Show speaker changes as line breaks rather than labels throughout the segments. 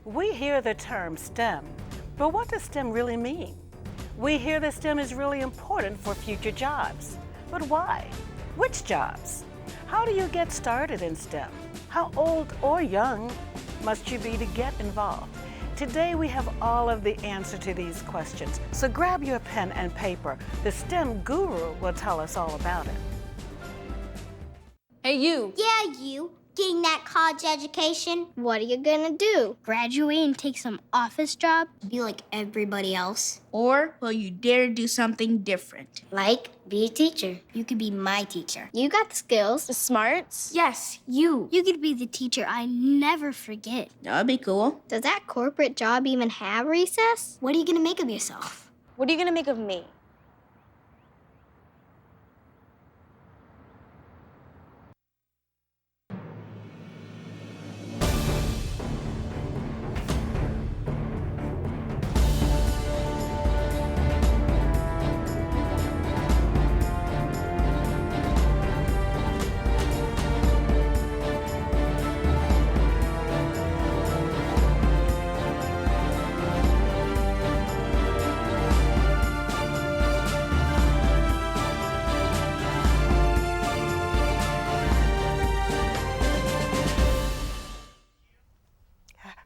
We hear the term STEM, but what does STEM really mean? We hear that STEM is really important for future jobs, but why? Which jobs? How do you get started in STEM? How old or young must you be to get involved? Today we have all of the answer to these questions, so grab your pen and paper. The STEM guru will tell us all about it.
Hey, you.
Yeah, you. Getting that college education? What are you gonna do? Graduate and take some office job? Be like everybody else?
Or will you dare do something different?
Like, be a teacher. You could be my teacher. You got the skills.
The smarts?
Yes, you.
You could be the teacher I never forget.
That'd be cool.
Does that corporate job even have recess? What are you gonna make of yourself?
What are you gonna make of me?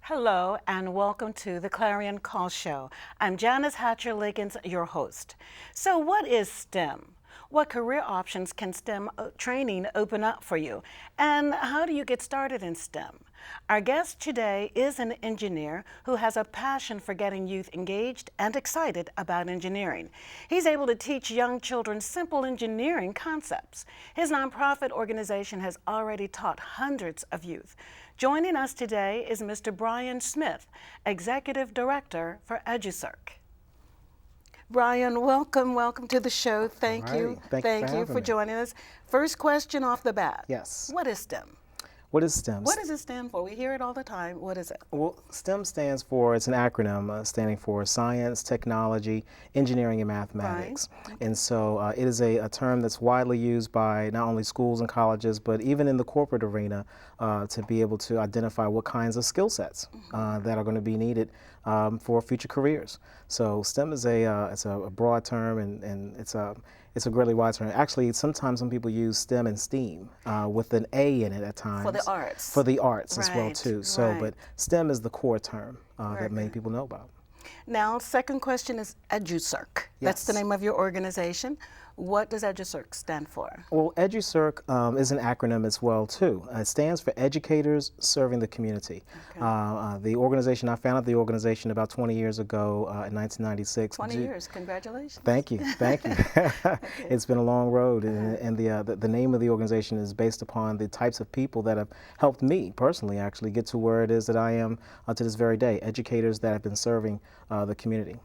Hello and welcome to the Clarion Call Show. I'm Janice Hatcher-Liggins, your host. So what is STEM? What career options can STEM training open up for you? And how do you get started in STEM? Our guest today is an engineer who has a passion for getting youth engaged and excited about engineering. He's able to teach young children simple engineering concepts. His nonprofit organization has already taught hundreds of youth. Joining us today is Mr. Brian Smith, Executive Director for EduSerc. Brian, welcome to the show. Thank you. Thank you for joining us. First question off the bat.
Yes.
What is STEM?
What is STEM?
What does it stand for? We hear it all the time. What is it?
Well, STEM stands for, it's an acronym standing for Science, Technology, Engineering, and Mathematics.
Right.
And so it is a term that's widely used by not only schools and colleges, but even in the corporate arena to be able to identify what kinds of skill sets that are going to be needed for future careers. So STEM is it's a broad term and it's a really wide term. Actually, sometimes some people use STEM and STEAM with an A in it at times.
For the arts.
For the arts as well
Right,
too. So,
right.
but STEM is the core term that many
good.
people know about.
Now, second question is EduSerc. That's the
Yes.
name of your organization. What does EduSerc stand for?
Well, EduSerc is an acronym as well too. It stands for Educators Serving the Community.
Okay.
The organization, I founded the organization about 20 years ago in 1996.
20 years, congratulations.
Thank you, thank you. It's been a long road, and the name of the organization is based upon the types of people that have helped me personally actually get to where it is that I am to this very day. Educators that have been serving the community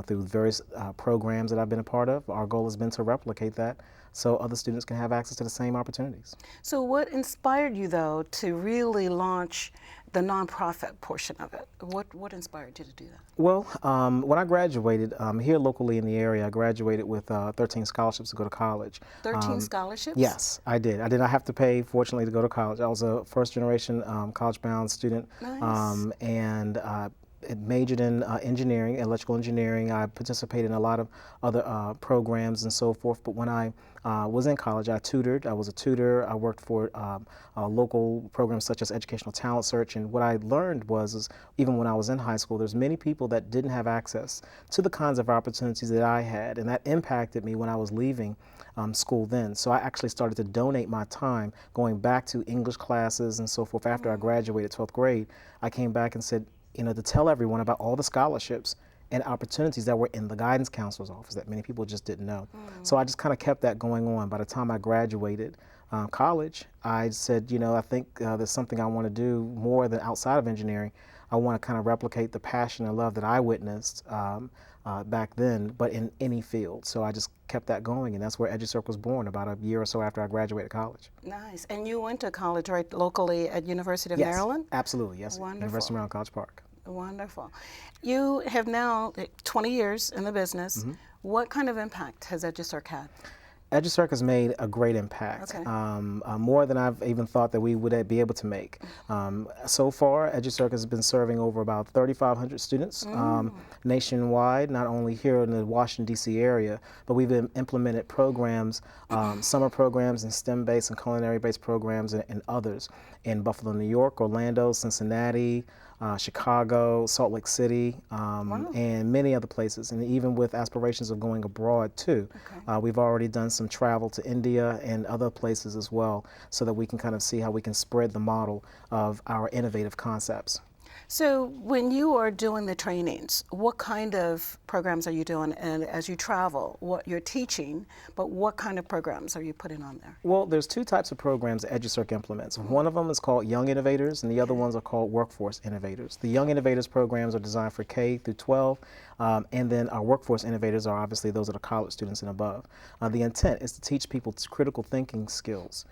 through various programs that I've been a part of. Our goal has been to replicate that so other students can have access to the same opportunities.
So what inspired you, though, to really launch the nonprofit portion of it? What inspired you to do that?
Well, when I graduated here locally in the area, I graduated with 13 scholarships to go to college.
13 scholarships?
Yes, I did. I did not have to pay, fortunately, to go to college. I was a first-generation college-bound student.
Nice.
And it majored in engineering, electrical engineering. I participated in a lot of other programs and so forth. But when I was in college, I tutored. I was a tutor. I worked for local programs such as Educational Talent Search. And what I learned was even when I was in high school, there's many people that didn't have access to the kinds of opportunities that I had. And that impacted me when I was leaving school then. So I actually started to donate my time going back to English classes and so forth. After I graduated 12th grade, I came back and said, to tell everyone about all the scholarships and opportunities that were in the guidance counselor's office that many people just didn't know. So I just kind of kept that going on. By the time I graduated college, I said, I think there's something I want to do more than outside of engineering. I want to kind of replicate the passion and love that I witnessed back then, but in any field. So I just kept that going, and that's where EduSerc was born about a year or so after I graduated college.
Nice. And you went to college right locally at University of
Yes,
Maryland?
absolutely, yes.
Wonderful.
University of Maryland, College Park.
Wonderful. You have now 20 years in the business. What kind of impact has EduSerc had?
EduSerc has made a great impact,
Okay.
more than I've even thought that we would be able to make. So far, EduSerc has been serving over about 3,500 students nationwide, not only here in the Washington, D.C. area, but we've implemented programs, summer programs and STEM-based and culinary-based programs and others in Buffalo, New York, Orlando, Cincinnati, Chicago, Salt Lake City, and many other places, and even with aspirations of going abroad too.
Okay.
We've already done some travel to India and other places as well, so that we can kind of see how we can spread the model of our innovative concepts.
So when you are doing the trainings, what kind of programs are you doing? And as you travel, what you're teaching, but what kind of programs are you putting on there?
Well, there's two types of programs that EduSerc implements. One of them is called Young Innovators, and the other ones are called Workforce Innovators. The Young Innovators programs are designed for K through 12, and then our Workforce Innovators are obviously those that are college students and above. The intent is to teach people critical thinking skills.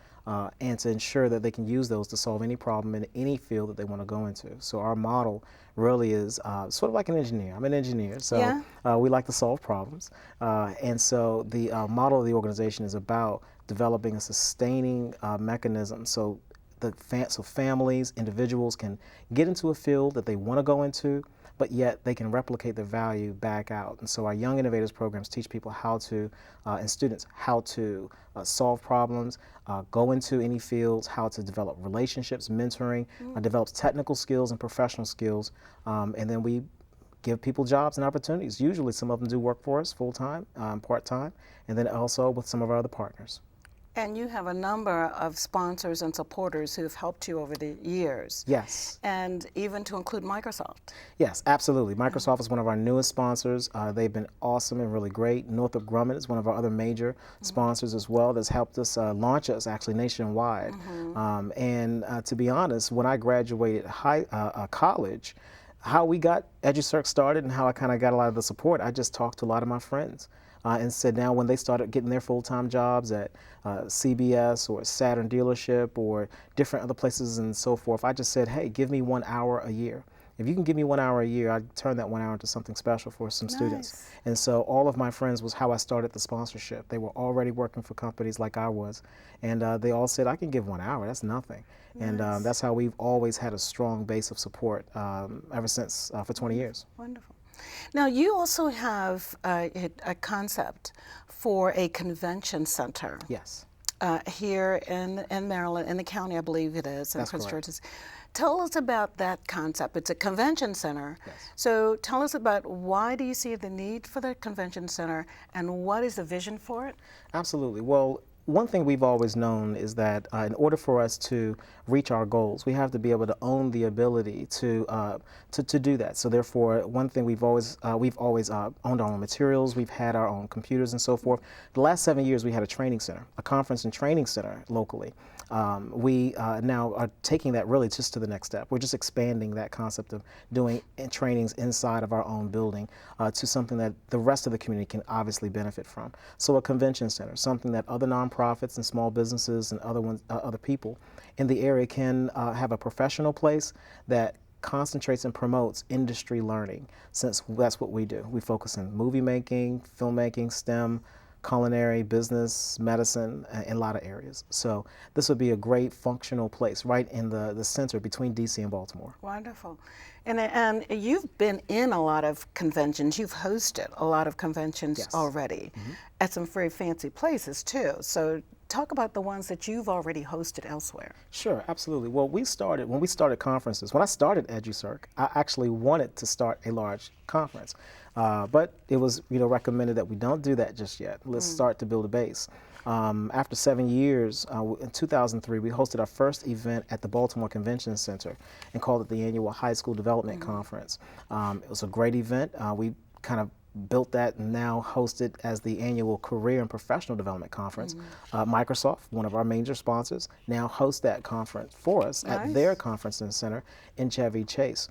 And to ensure that they can use those to solve any problem in any field that they want to go into. So our model really is sort of like an engineer. I'm an engineer, so we like to solve problems. And so the model of the organization is about developing a sustaining mechanism so families, individuals can get into a field that they want to go into, but yet they can replicate the value back out. And so our Young Innovators programs teach people how to, and students, how to solve problems, go into any fields, how to develop relationships, mentoring, develops technical skills and professional skills, and then we give people jobs and opportunities. Usually some of them do work for us full-time, part-time, and then also with some of our other partners.
And you have a number of sponsors and supporters who have helped you over the years.
Yes.
And even to include Microsoft.
Yes, absolutely. Microsoft is one of our newest sponsors. They've been awesome and really great. Northrop Grumman is one of our other major sponsors as well that's helped us launch us actually nationwide. And to be honest, when I graduated college, how we got EduSerc started and how I kind of got a lot of the support, I just talked to a lot of my friends. And said now when they started getting their full-time jobs at CBS or Saturn dealership or different other places and so forth, I just said, hey, give me 1 hour a year. If you can give me 1 hour a year, I'd turn that 1 hour into something special for some students. And so all of my friends was how I started the sponsorship. They were already working for companies like I was. And they all said, I can give 1 hour, that's nothing. And that's how we've always had a strong base of support ever since for 20 years.
Wonderful. Now, you also have a concept for a convention center.
Yes.
Here in Maryland, in the county, I believe it is, in Prince George's. Tell us about that concept. It's a convention center.
Yes.
So tell us about why do you see the need for the convention center and what is the vision for it?
Absolutely. Well, one thing we've always known is that in order for us to reach our goals, we have to be able to own the ability to do that. So therefore, one thing we've always owned our own materials. We've had our own computers and so forth. The last 7 years, we had a training center, a conference and training center locally. We now are taking that really just to the next step. We're just expanding that concept of doing trainings inside of our own building to something that the rest of the community can obviously benefit from. So a convention center, something that other nonprofits and small businesses and other people in the area can have a professional place that concentrates and promotes industry learning, since that's what we do. We focus on movie making, filmmaking, STEM, culinary, business, medicine, in a lot of areas. So this would be a great functional place right in the center between DC and Baltimore.
Wonderful. And you've been in a lot of conventions. You've hosted a lot of conventions already at some very fancy places too. So talk about the ones that you've already hosted elsewhere.
Sure, absolutely. Well, when we started conferences, when I started EduSerc, I actually wanted to start a large conference. But it was recommended that we don't do that just yet. Let's start to build a base. After 7 years, in 2003, we hosted our first event at the Baltimore Convention Center and called it the Annual High School Development Conference. It was a great event. We kind of built that and now host it as the annual Career and Professional Development Conference. Microsoft, one of our major sponsors, now hosts that conference for us at their conference center in Chevy Chase.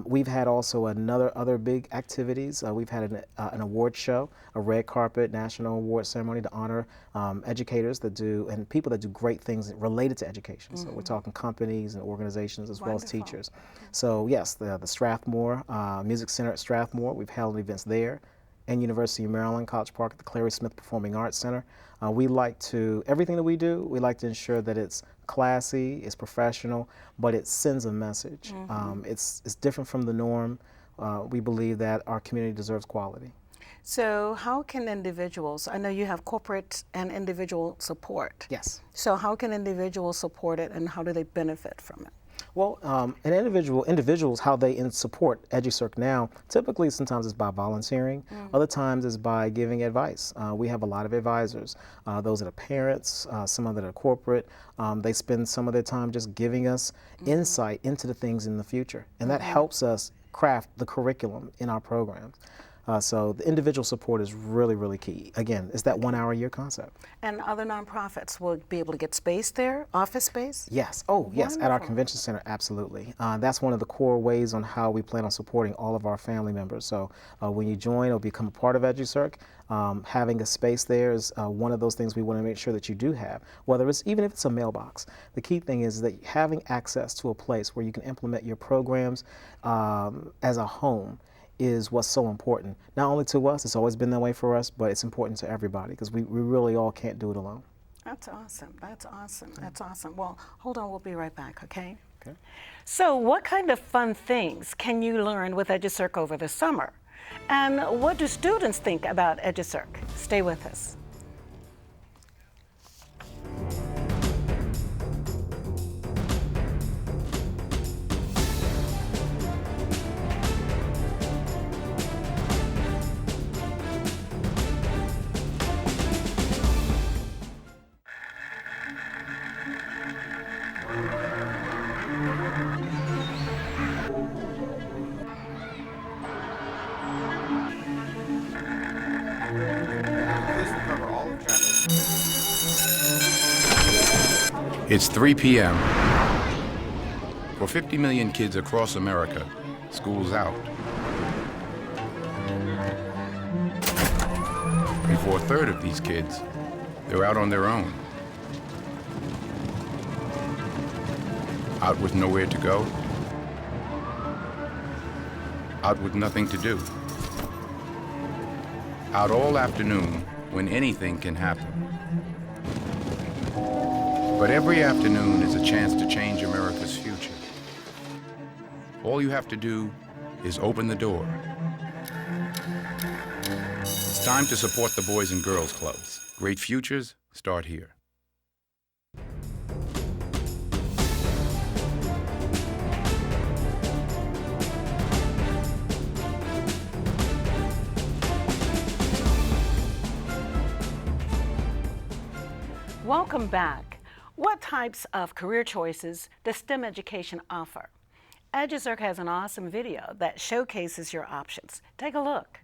We've had also other big activities. We've had an award show, a red carpet national award ceremony to honor educators and people that do great things related to education. So we're talking companies and organizations as well as teachers. So yes, the Strathmore Music Center at Strathmore, we've held events there. and University of Maryland, College Park at the Clary Smith Performing Arts Center. Everything that we do, we like to ensure that it's classy, it's professional, but it sends a message. It's different from the norm. We believe that our community deserves quality.
So how can individuals, I know you have corporate and individual support.
Yes.
So how can individuals support it and how do they benefit from it?
Well, individuals, how they support EduSerc now, typically sometimes it's by volunteering, other times it's by giving advice. We have a lot of advisors, those that are parents, some that are corporate. They spend some of their time just giving us insight into the things in the future, and that helps us craft the curriculum in our programs. So the individual support is really, really key. Again, it's that 1 hour a year concept.
And other nonprofits will be able to get space there, office space?
Yes. Oh, yes. At our
Wonderful.
convention center, absolutely. That's one of the core ways on how we plan on supporting all of our family members. So when you join or become a part of EduSerc, having a space there is one of those things we want to make sure that you do have. Even if it's a mailbox. The key thing is that having access to a place where you can implement your programs as a home is what's so important. Not only to us, it's always been that way for us, but it's important to everybody because we really all can't do it alone.
That's awesome. That's awesome. That's awesome. Well, hold on. We'll be right back, okay?
Okay.
So what kind of fun things can you learn with EduSerc over the summer? And what do students think about EduSerc? Stay with us.
It's 3 p.m. For 50 million kids across America, school's out. And for a third of these kids, they're out on their own. Out with nowhere to go. Out with nothing to do. Out all afternoon when anything can happen. But every afternoon is a chance to change America's future. All you have to do is open the door. It's time to support the Boys and Girls Clubs. Great futures start here.
Welcome back. What types of career choices does STEM education offer? EduSerc has an awesome video that showcases your options. Take a look.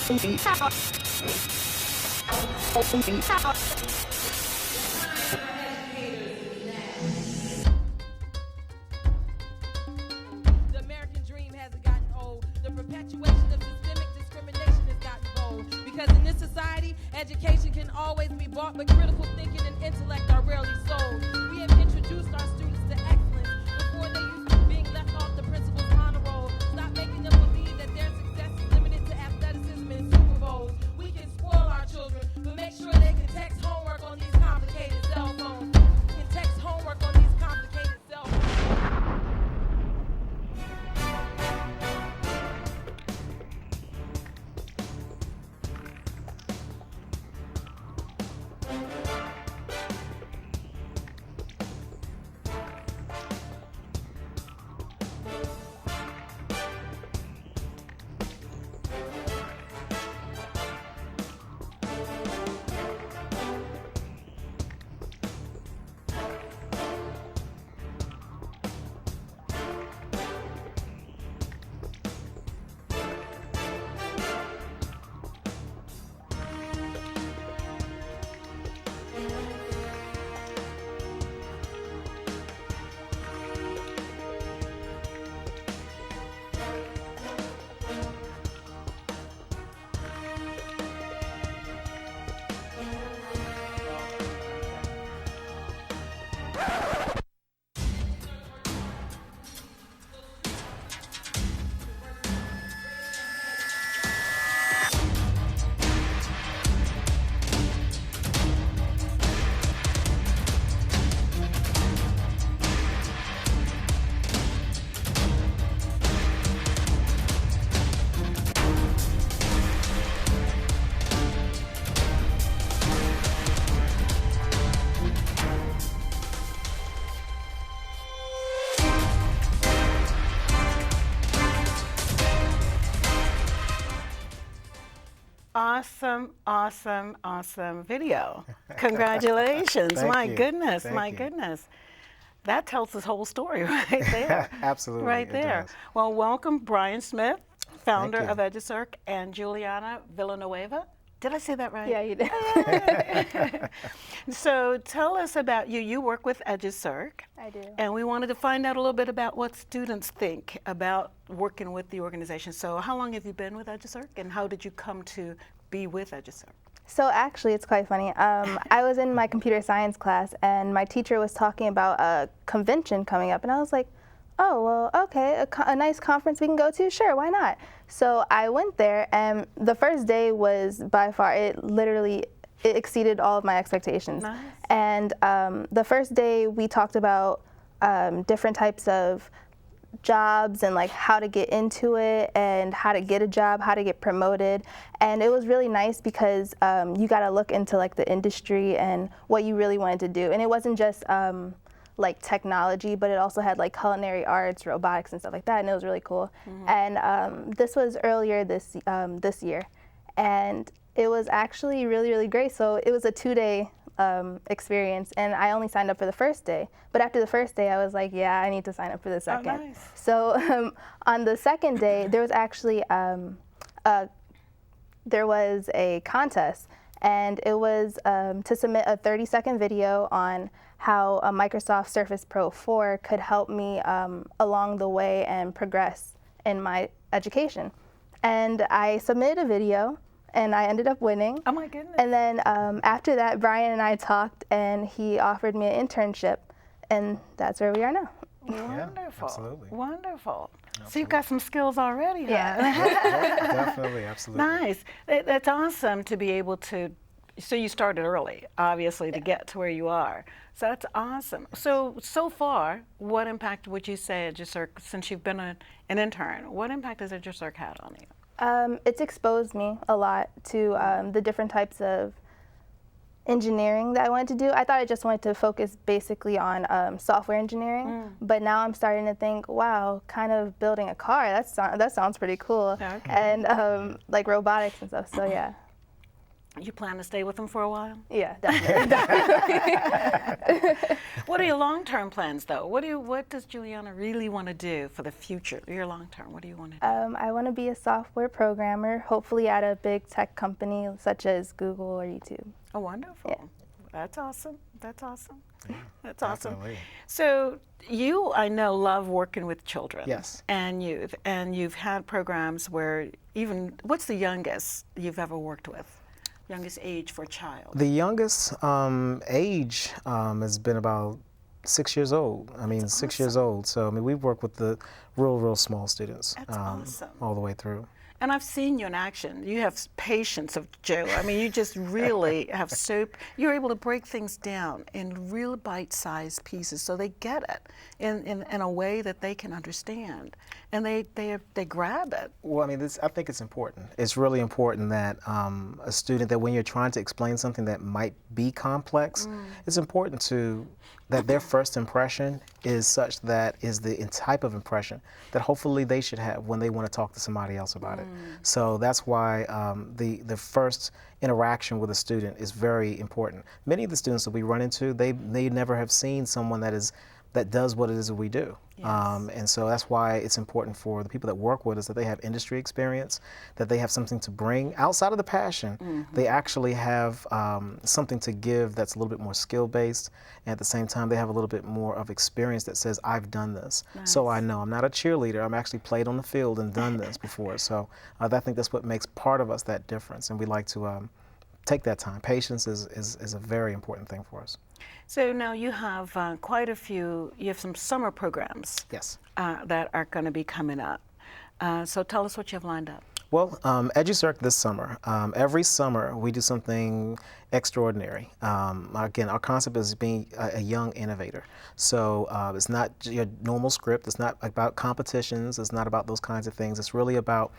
The American dream hasn't gotten old. The perpetuation of systemic discrimination has gotten bold. Because in this society, education can always be bought, but critical thinking and intellect are rarely sold. We have introduced our students to excellence before they used to being left off the principal's honor roll. Stop making them believe that their success is limited to athleticism and Super Bowls. We can spoil our children, but make sure they can text homework on these complicated cell phones. Can text homework on these complicated cell phones.
Awesome, awesome, awesome video. Congratulations.
Thank
My
you.
goodness,
Thank
my
you.
goodness. That tells this whole story right there.
Absolutely.
Right
it
there.
does.
Well, welcome Brian Smith, founder
you.
of EduSerc, and Giuliana Villanueva. Did I say that right?
Yeah, you did.
So tell us about you. You work with EduSerc.
I do.
And we wanted to find out a little bit about what students think about working with the organization. So how long have you been with EduSerc, and how did you come to be with EduSerc?
So actually, it's quite funny. I was in my computer science class, and my teacher was talking about a convention coming up, and I was like, oh, well, okay, a nice conference we can go to? Sure, why not? So I went there, and the first day was by far, it exceeded all of my expectations.
Nice.
And the first day we talked about different types of jobs and like how to get into it and how to get a job, how to get promoted. And it was really nice because you got to look into like the industry and what you really wanted to do. And it wasn't just like technology, but it also had like culinary arts, robotics and stuff like that, and it was really cool. And this was earlier this year, and it was actually really, really great. So it was a 2-day experience, and I only signed up for the first day. But after the first day, I was like, yeah, I need to sign up for the second.
Oh, nice.
So on the second day, there was actually there was a contest, and it was to submit a 30-second video on how a Microsoft Surface Pro 4 could help me along the way and progress in my education. And I submitted a video, and I ended up winning.
Oh my goodness.
And then after that, Brian and I talked, and he offered me an internship, and that's where we are now.
Wonderful.
absolutely.
Wonderful. So you've got some skills already, huh?
Yeah.
Definitely, absolutely.
Nice. That's awesome to be able to, so you started early, obviously, to get to where you are. So that's awesome. So far, what impact would you say EduSerc, since you've been an intern, what impact has EduSerc had on you?
It's exposed me a lot to the different types of engineering that I wanted to do. I thought I just wanted to focus basically on software engineering, but now I'm starting to think, wow, kind of building a car, that sounds pretty cool.
Okay.
And like robotics and stuff, so yeah.
You plan to stay with them for a while?
Yeah, definitely.
What are your long-term plans, though? What does Giuliana really want to do for the future, your long-term? What do you want to do?
I want to be a software programmer, hopefully at a big tech company such as Google or YouTube.
Oh, wonderful.
Yeah.
That's awesome. That's awesome.
Yeah,
That's awesome.
definitely.
So you, I know, love working with children.
Yes.
And youth. And you've had programs where even, what's the youngest you've ever worked with? Youngest age for a child?
The youngest age has been about 6 years old. I mean,
That's
6 years old. So, I mean, we've worked with the real small students
That's awesome.
all the way through.
And I've seen you in action. You have patience of Joe. I mean, you just really have you're able to break things down in real bite-sized pieces so they get it in a way that they can understand. And they grab it.
Well, I mean, I think it's important. It's really important that a student, that when you're trying to explain something that might be complex, it's important that their first impression is such that is the type of impression that hopefully they should have when they want to talk to somebody else about it. So that's why the first interaction with a student is very important. Many of the students that we run into, they never have seen someone that does what it is that we do.
Yes.
And so that's why it's important for the people that work with us that they have industry experience, that they have something to bring outside of the passion. They actually have something to give that's a little bit more skill-based, and at the same time they have a little bit more of experience that says, I've done this.
Nice.
So I know I'm not a cheerleader, I'm actually played on the field and done this before. So I think that's what makes part of us that difference, and we like to take that time. Patience is a very important thing for us.
So now you have quite a few, you have some summer programs.
Yes.
That are going to be coming up. So tell us what you have lined up.
Well, EduSerc this summer, every summer we do something extraordinary. Again, our concept is being a young innovator. So it's not your normal script, it's not about competitions, it's not about those kinds of things. It's really about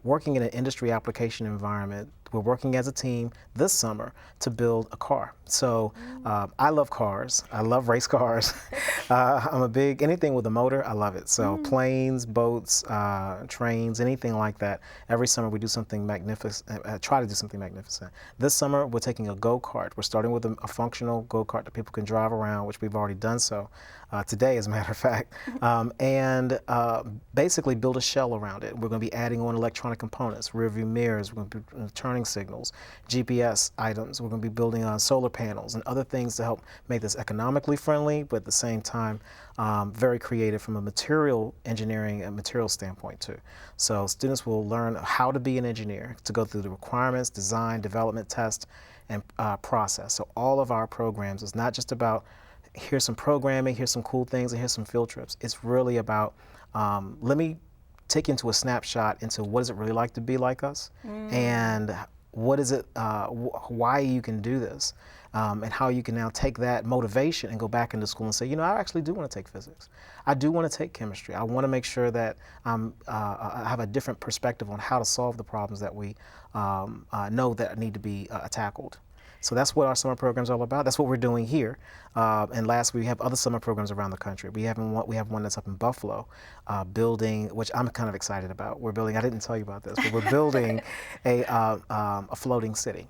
working in an industry application environment we're working as a team this summer to build a car. So I love cars. I love race cars. I'm a big, anything with a motor, I love it. So planes, boats, trains, anything like that. Every summer we do something magnificent, try to do something magnificent. This summer we're taking a go-kart. We're starting with a functional go-kart that people can drive around, which we've already done so today, as a matter of fact, and basically build a shell around it. We're going to be adding on electronic components, rear view mirrors, we're going to be turning signals, GPS items. We're going to be building solar panels and other things to help make this economically friendly, but at the same time very creative from a material engineering and material standpoint too. So students will learn how to be an engineer, to go through the requirements, design, development, test, and process. So all of our programs is not just about here's some programming, here's some cool things, and here's some field trips. It's really about let me take you into a snapshot into what is it really like to be like us, and what is it, why you can do this, and how you can now take that motivation and go back into school and say, you know, I actually do want to take physics. I do want to take chemistry. I want to make sure that I have a different perspective on how to solve the problems that we know that need to be tackled. So that's what our summer program is all about. That's what we're doing here. And last, we have other summer programs around the country. We have one that's up in Buffalo, building, which I'm kind of excited about. We're building, I didn't tell you about this, but we're building a floating city.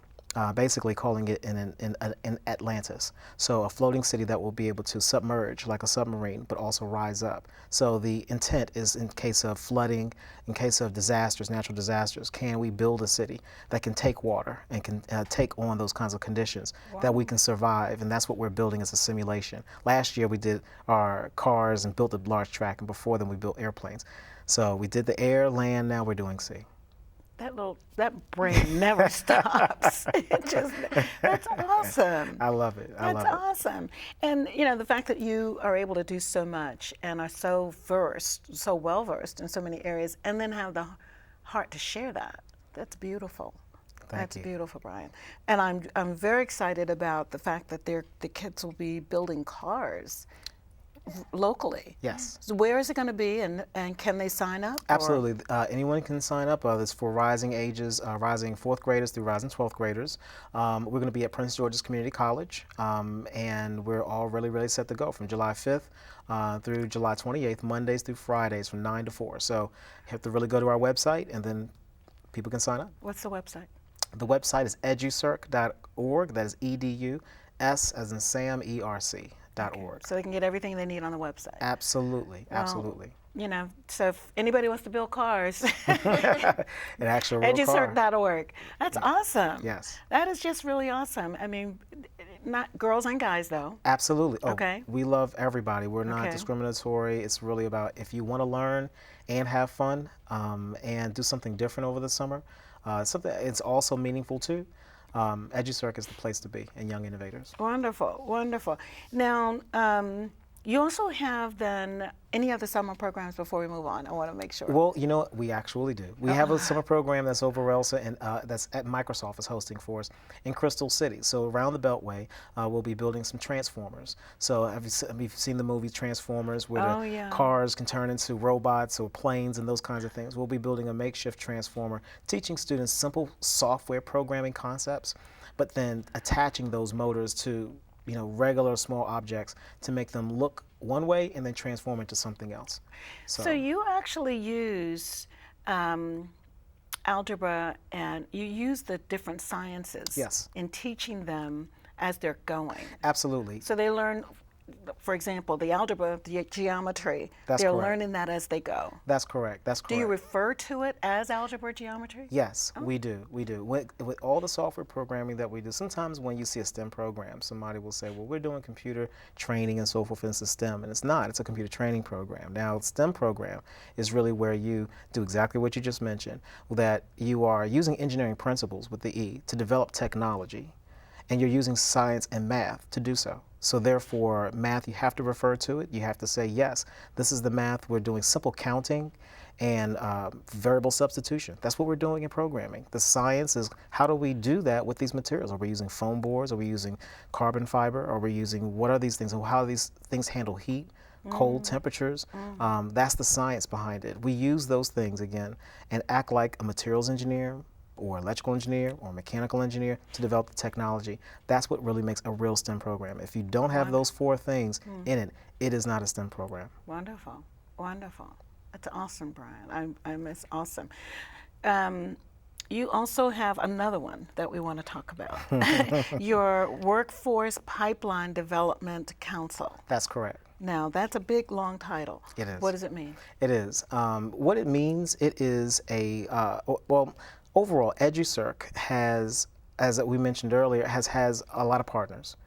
Basically calling it in Atlantis. So a floating city that will be able to submerge like a submarine, but also rise up. So the intent is, in case of flooding, in case of disasters, natural disasters, can we build a city that can take water and can take on those kinds of conditions that we can survive? And that's what we're building as a simulation. Last year we did our cars and built a large track, and before then we built airplanes. So we did the air, land, now we're doing sea.
That brain never stops. That's awesome.
I love it. I love it.
That's awesome. And you know, the fact that you are able to do so much and are so versed, so well versed in so many areas, and then have the heart to share that. That's beautiful. That's beautiful, Brian. And I'm very excited about the fact that the kids will be building cars locally.
Yes.
So where is it going to be, and can they sign up?
Absolutely. Anyone can sign up. It's for rising ages, rising 4th graders through rising 12th graders. We're going to be at Prince George's Community College, and we're all really set to go from July 5th through July 28th, Mondays through Fridays from 9 to 4. So you have to really go to our website, and then people can sign up.
What's the website?
The website is eduserc.org. That is EDUS as in Sam, ERC.
Okay. So they can get everything they need on the website.
Absolutely, absolutely.
You know, so if anybody wants to build cars,
an actual real car.
EduSerc.org. That's awesome.
Yes.
That is just really awesome. I mean, not girls and guys though.
Absolutely. Oh,
okay.
We love everybody. We're not discriminatory. It's really about if you want to learn and have fun and do something different over the summer, something it's also meaningful too. EduSerc is the place to be in Young Innovators.
Wonderful, wonderful. Now, you also have then any other summer programs before we move on? I want to make sure.
Well, you know what? We actually do. We have a summer program that's over Elsa, and that's at Microsoft is hosting for us in Crystal City. So around the Beltway, we'll be building some transformers. So have you seen the movie Transformers, where the cars can turn into robots or planes and those kinds of things? We'll be building a makeshift transformer, teaching students simple software programming concepts, but then attaching those motors to regular small objects to make them look one way and then transform into something else.
So you actually use algebra, and you use the different sciences in teaching them as they're going.
Absolutely.
So they learn, for example, the algebra, the geometry, they're learning that as they go.
That's correct. That's correct.
Do you refer to it as algebra geometry?
Yes, we do. We do. With all the software programming that we do, sometimes when you see a STEM program, somebody will say, well, we're doing computer training and so forth, and it's a STEM. And it's not. It's a computer training program. Now, the STEM program is really where you do exactly what you just mentioned, that you are using engineering principles with the E to develop technology, and you're using science and math to do so. So therefore, math, you have to refer to it. You have to say, yes, this is the math. We're doing simple counting and variable substitution. That's what we're doing in programming. The science is, how do we do that with these materials? Are we using foam boards? Are we using carbon fiber? Are we using, what are these things? How do these things handle heat, cold temperatures? That's the science behind it. We use those things, again, and act like a materials engineer or electrical engineer or mechanical engineer to develop the technology. That's what really makes a real STEM program. If you don't have those 4 things in it, it is not a STEM program.
Wonderful, wonderful. That's awesome, Brian. It's awesome. You also have another one that we want to talk about. Your Workforce Pipeline Development Council.
That's correct.
Now, that's a big, long title.
It is.
What does it mean?
It is. What it means, it is a, well, overall, EduSerc has, as we mentioned earlier, has a lot of partners.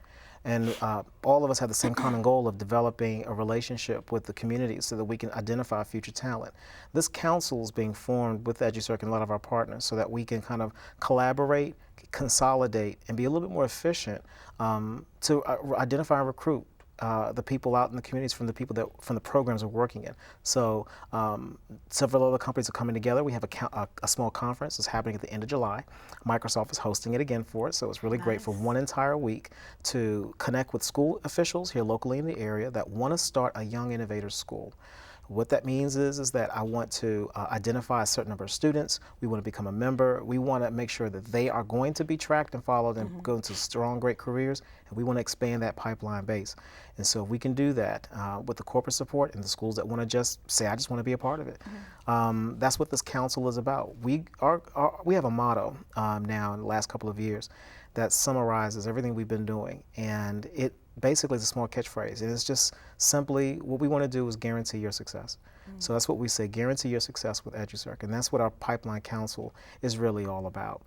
And all of us have the same common goal of developing a relationship with the community so that we can identify future talent. This council is being formed with EduSerc and a lot of our partners so that we can kind of collaborate, consolidate, and be a little bit more efficient to identify and recruit the people out in the communities from the programs we're working in. So several other companies are coming together. We have a small conference that's happening at the end of July. Microsoft is hosting it again for us, so it's really great for one entire week to connect with school officials here locally in the area that want to start a Young Innovators School. What that means is that I want to identify a certain number of students. We want to become a member. We want to make sure that they are going to be tracked and followed and go into strong, great careers. And we want to expand that pipeline base. And so if we can do that with the corporate support and the schools that want to just say, I just want to be a part of it. That's what this council is about. We have a motto now in the last couple of years that summarizes everything we've been doing. And it basically is a small catchphrase. And it's just simply what we want to do is guarantee your success. So that's what we say, guarantee your success with EduSerc. And that's what our Pipeline Council is really all about.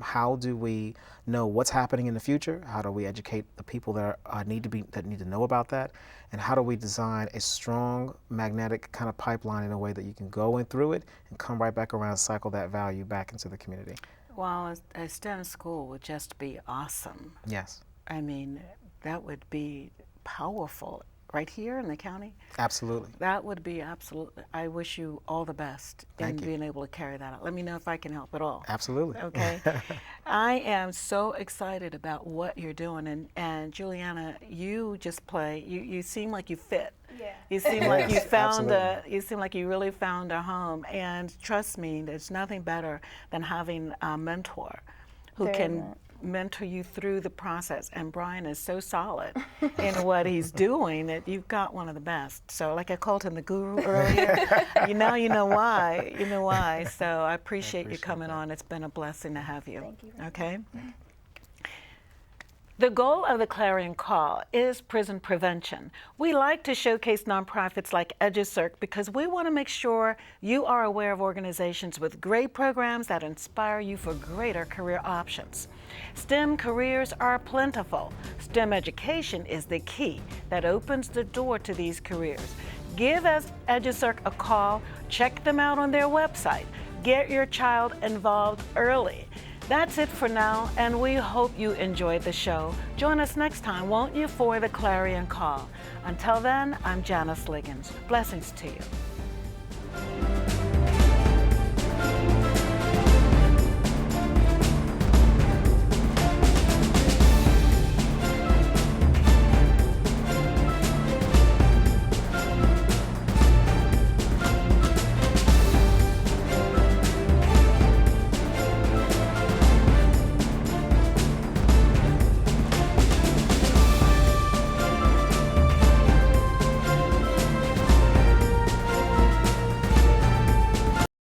How do we know what's happening in the future? How do we educate the people that need to know about that? And how do we design a strong magnetic kind of pipeline in a way that you can go in through it and come right back around and cycle that value back into the community?
Well, a STEM school would just be awesome.
Yes.
I mean, that would be powerful right here in the county.
Absolutely.
That would be absolutely. I wish you all the best in being able to carry that out. Let me know if I can help at all.
Absolutely.
Okay. I am so excited about what you're doing, and Giuliana, you just play. You seem like you fit.
Yeah.
You seem like you found
absolutely.
you seem like you really found a home. And trust me, there's nothing better than having a mentor who
Very
can
much.
mentor you through the process. And Brian is so solid in what he's doing that you've got one of the best. So like I called him the guru earlier, you know why. You know why. So I appreciate you coming on. It's been a blessing to have you.
Thank you.
Okay? The goal of the Clarion Call is prison prevention. We like to showcase nonprofits like EduSerc because we want to make sure you are aware of organizations with great programs that inspire you for greater career options. STEM careers are plentiful. STEM education is the key that opens the door to these careers. Give EduSerc a call, check them out on their website. Get your child involved early. That's it for now, and we hope you enjoyed the show. Join us next time, won't you, for the Clarion Call. Until then, I'm Janice Liggins. Blessings to you.